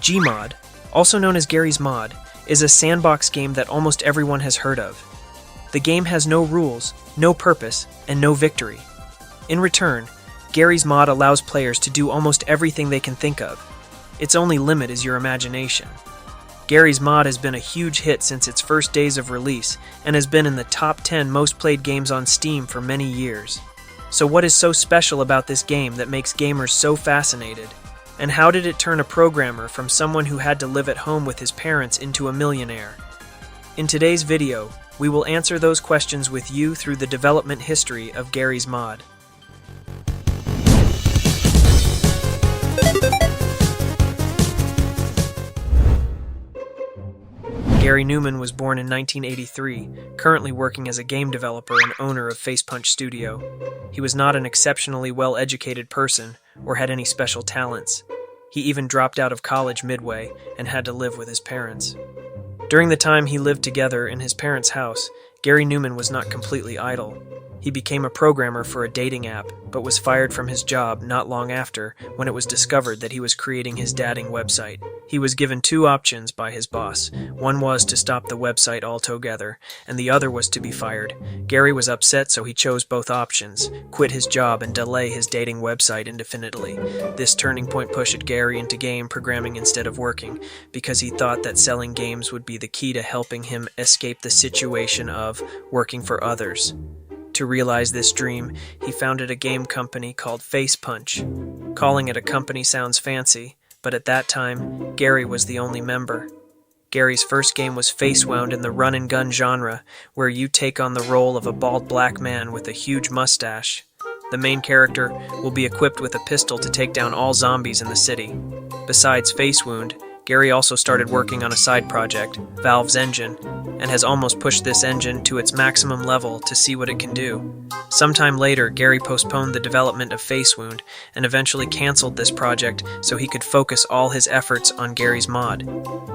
Gmod, also known as Garry's Mod, is a sandbox game that almost everyone has heard of. The game has no rules, no purpose, and no victory. In return, Garry's Mod allows players to do almost everything they can think of. Its only limit is your imagination. Garry's Mod has been a huge hit since its first days of release and has been in the top 10 most played games on Steam for many years. So what is so special about this game that makes gamers so fascinated? And how did it turn a programmer from someone who had to live at home with his parents into a millionaire? In today's video, we will answer those questions with you through the development history of Garry's Mod. Garry Newman was born in 1983, currently working as a game developer and owner of Facepunch Studio. He was not an exceptionally well-educated person or had any special talents. He even dropped out of college midway and had to live with his parents. During the time he lived together in his parents' house, Garry Newman was not completely idle. He became a programmer for a dating app, but was fired from his job not long after when it was discovered that he was creating his dating website. He was given two options by his boss. One was to stop the website altogether, and the other was to be fired. Garry was upset, so he chose both options, quit his job and delay his dating website indefinitely. This turning point pushed Garry into game programming instead of working, because he thought that selling games would be the key to helping him escape the situation of working for others. To realize this dream, he founded a game company called Facepunch. Calling it a company sounds fancy, but at that time, Garry was the only member. Garry's first game was Facewound in the run-and-gun genre, where you take on the role of a bald black man with a huge mustache. The main character will be equipped with a pistol to take down all zombies in the city. Besides Facewound, Garry also started working on a side project, Valve's Engine, and has almost pushed this engine to its maximum level to see what it can do. Sometime later, Garry postponed the development of Facewound and eventually canceled this project so he could focus all his efforts on Garry's Mod.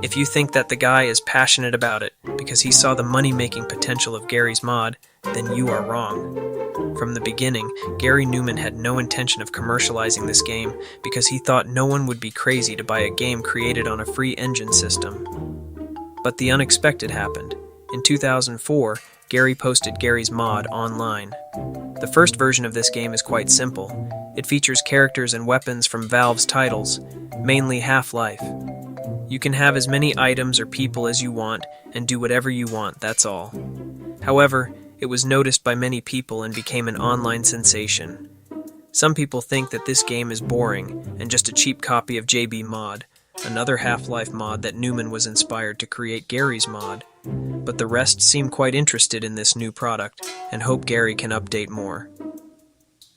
If you think that the guy is passionate about it because he saw the money-making potential of Garry's Mod, then you are wrong. From the beginning, Garry Newman had no intention of commercializing this game because he thought no one would be crazy to buy a game created on a free engine system. But the unexpected happened. In 2004, Garry posted Garry's Mod online. The first version of this game is quite simple. It features characters and weapons from Valve's titles, mainly Half-Life. You can have as many items or people as you want and do whatever you want, that's all. However, it was noticed by many people and became an online sensation. Some people think that this game is boring and just a cheap copy of JB Mod, another Half-Life mod that Newman was inspired to create Garry's Mod. But the rest seem quite interested in this new product and hope Garry can update more.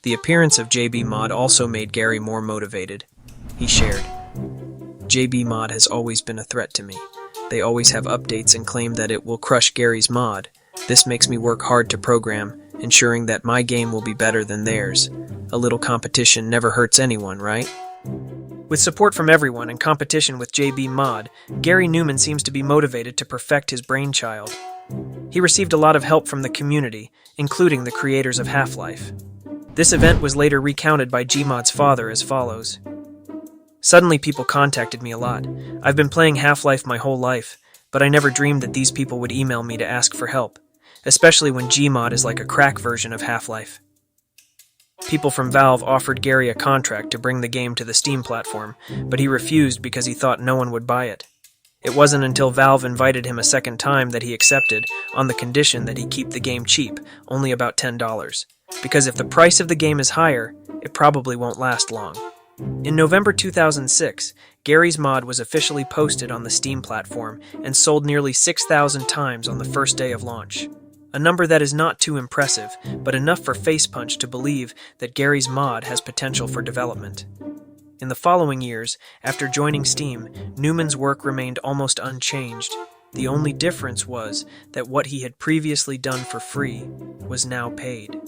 The appearance of JB Mod also made Garry more motivated. He shared, "JB Mod has always been a threat to me. They always have updates and claim that it will crush Garry's Mod. This makes me work hard to program, ensuring that my game will be better than theirs. A little competition never hurts anyone, right?" With support from everyone and competition with JB Mod, Garry Newman seems to be motivated to perfect his brainchild. He received a lot of help from the community, including the creators of Half-Life. This event was later recounted by Gmod's father as follows. "Suddenly people contacted me a lot. I've been playing Half-Life my whole life, but I never dreamed that these people would email me to ask for help, especially when Gmod is like a crack version of Half-Life. People from Valve offered Garry a contract to bring the game to the Steam platform, but he refused because he thought no one would buy it. It wasn't until Valve invited him a second time that he accepted, on the condition that he keep the game cheap, only about $10, because if the price of the game is higher, it probably won't last long. In November 2006, Garry's Mod was officially posted on the Steam platform and sold nearly 6,000 times on the first day of launch. A number that is not too impressive, but enough for Facepunch to believe that Garry's Mod has potential for development. In the following years, after joining Steam, Newman's work remained almost unchanged. The only difference was that what he had previously done for free was now paid.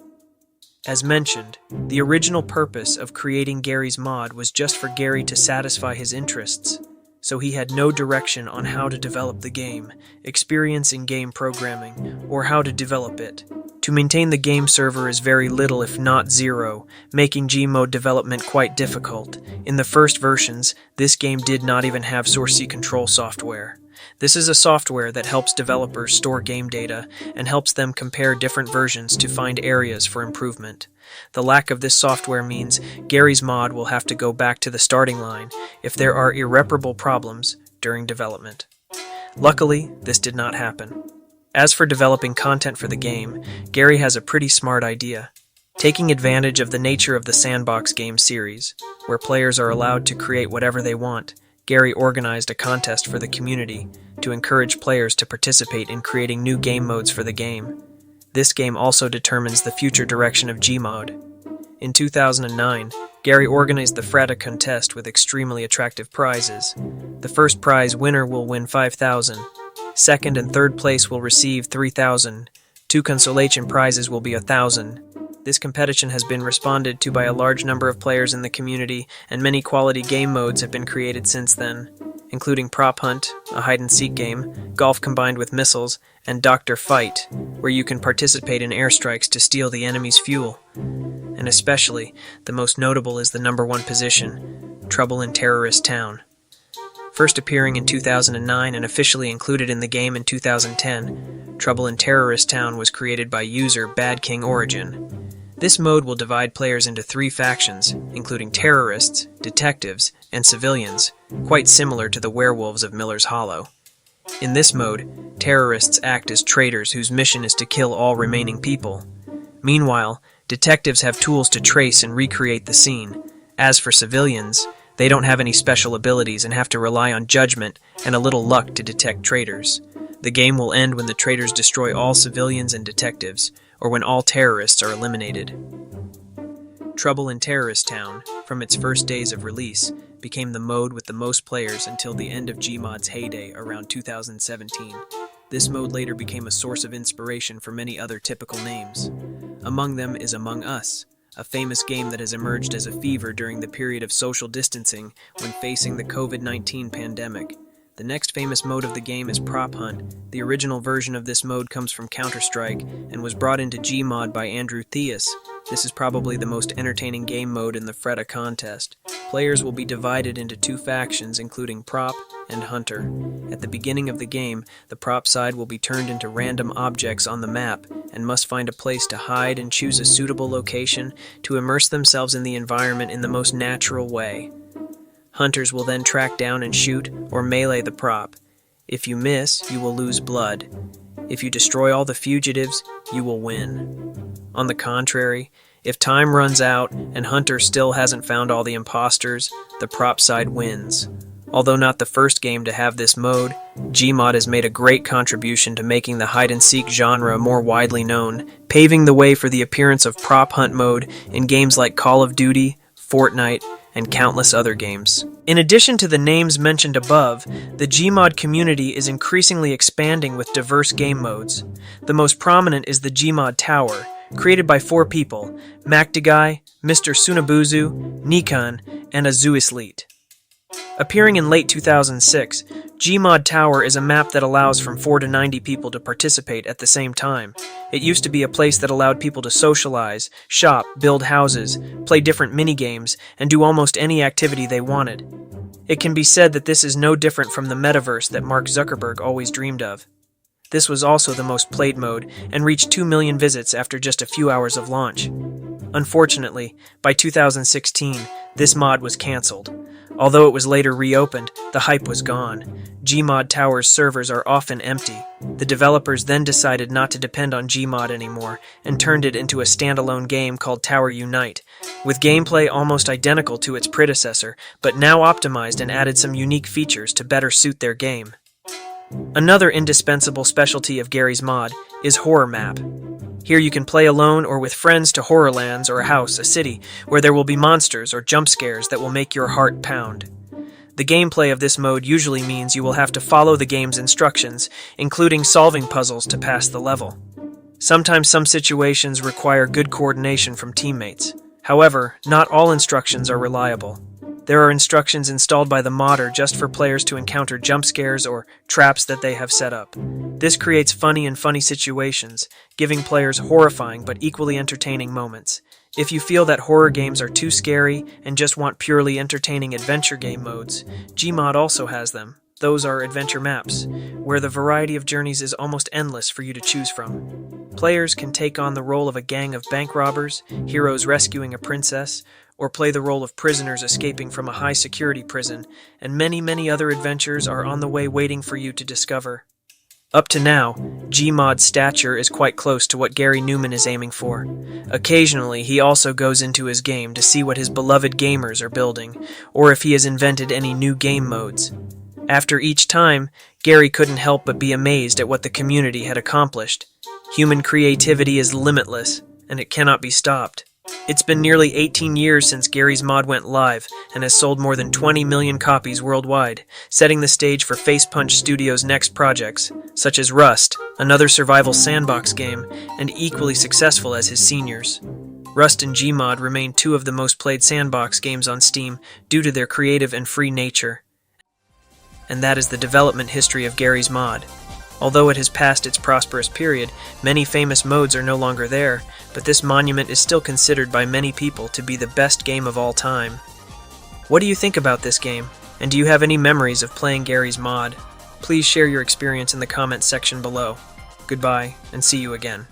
As mentioned, the original purpose of creating Garry's Mod was just for Garry to satisfy his interests, so he had no direction on how to develop the game, experience in game programming, or how to develop it. To maintain the game server is very little if not zero, making Gmod development quite difficult. In the first versions, this game did not even have source control software. This is a software that helps developers store game data and helps them compare different versions to find areas for improvement. The lack of this software means Garry's Mod will have to go back to the starting line if there are irreparable problems during development. Luckily, this did not happen. As for developing content for the game, Garry has a pretty smart idea. Taking advantage of the nature of the sandbox game series, where players are allowed to create whatever they want, Garry organized a contest for the community to encourage players to participate in creating new game modes for the game. This game also determines the future direction of Gmod. In 2009, Garry organized the Frata contest with extremely attractive prizes. The first prize winner will win 5,000. Second and third place will receive 3,000. Two consolation prizes will be 1,000. This competition has been responded to by a large number of players in the community, and many quality game modes have been created since then, including Prop Hunt, a hide-and-seek game, golf combined with missiles, and Dr. Fight, where you can participate in airstrikes to steal the enemy's fuel. And especially, the most notable is the #1 position, Trouble in Terrorist Town. First appearing in 2009 and officially included in the game in 2010, Trouble in Terrorist Town was created by user Bad King Origin. This mode will divide players into 3 factions, including terrorists, detectives, and civilians, quite similar to the werewolves of Miller's Hollow. In this mode, terrorists act as traitors whose mission is to kill all remaining people. Meanwhile, detectives have tools to trace and recreate the scene. As for civilians, they don't have any special abilities and have to rely on judgment and a little luck to detect traitors. The game will end when the traitors destroy all civilians and detectives, or when all terrorists are eliminated. Trouble in Terrorist Town, from its first days of release, became the mode with the most players until the end of Gmod's heyday around 2017. This mode later became a source of inspiration for many other typical names. Among them is Among Us, a famous game that has emerged as a fever during the period of social distancing when facing the COVID-19 pandemic. The next famous mode of the game is Prop Hunt. The original version of this mode comes from Counter-Strike and was brought into Gmod by Andrew Theus. This is probably the most entertaining game mode in the Freta contest. Players will be divided into 2 factions, including Prop and Hunter. At the beginning of the game, the Prop side will be turned into random objects on the map and must find a place to hide and choose a suitable location to immerse themselves in the environment in the most natural way. Hunters will then track down and shoot or melee the Prop. If you miss, you will lose blood. If you destroy all the fugitives, you will win. On the contrary, if time runs out and Hunter still hasn't found all the imposters, the Prop side wins. Although not the first game to have this mode, Gmod has made a great contribution to making the hide-and-seek genre more widely known, paving the way for the appearance of Prop Hunt mode in games like Call of Duty, Fortnite, and countless other games. In addition to the names mentioned above, the Gmod community is increasingly expanding with diverse game modes. The most prominent is the Gmod Tower, created by 4 people, Mactagai, Mr. Sunabuzu, Nikon, and Azuisleet. Appearing in late 2006, Gmod Tower is a map that allows from 4 to 90 people to participate at the same time. It used to be a place that allowed people to socialize, shop, build houses, play different mini-games, and do almost any activity they wanted. It can be said that this is no different from the metaverse that Mark Zuckerberg always dreamed of. This was also the most played mode and reached 2 million visits after just a few hours of launch. Unfortunately, by 2016, this mod was cancelled. Although it was later reopened, the hype was gone. Gmod Tower's servers are often empty. The developers then decided not to depend on Gmod anymore and turned it into a standalone game called Tower Unite, with gameplay almost identical to its predecessor, but now optimized and added some unique features to better suit their game. Another indispensable specialty of Garry's Mod is Horror Map. Here you can play alone or with friends to Horrorlands or a house, a city, where there will be monsters or jump scares that will make your heart pound. The gameplay of this mode usually means you will have to follow the game's instructions, including solving puzzles to pass the level. Sometimes some situations require good coordination from teammates. However, not all instructions are reliable. There are instructions installed by the modder just for players to encounter jump scares or traps that they have set up. This creates funny situations, giving players horrifying but equally entertaining moments. If you feel that horror games are too scary and just want purely entertaining adventure game modes, Gmod also has them. Those are adventure maps, where the variety of journeys is almost endless for you to choose from. Players can take on the role of a gang of bank robbers, heroes rescuing a princess, or play the role of prisoners escaping from a high-security prison, and many other adventures are on the way waiting for you to discover. Up to now, Gmod's stature is quite close to what Gary Newman is aiming for. Occasionally, he also goes into his game to see what his beloved gamers are building, or if he has invented any new game modes. After each time, Gary couldn't help but be amazed at what the community had accomplished. Human creativity is limitless, and it cannot be stopped. It's been nearly 18 years since Gary's Mod went live and has sold more than 20 million copies worldwide, setting the stage for Facepunch Studios' next projects, such as Rust, another survival sandbox game, and equally successful as his seniors. Rust and Gmod remain two of the most played sandbox games on Steam due to their creative and free nature. And that is the development history of Gary's Mod. Although it has passed its prosperous period, many famous modes are no longer there, but this monument is still considered by many people to be the best game of all time. What do you think about this game? And do you have any memories of playing Gary's Mod? Please share your experience in the comments section below. Goodbye, and see you again.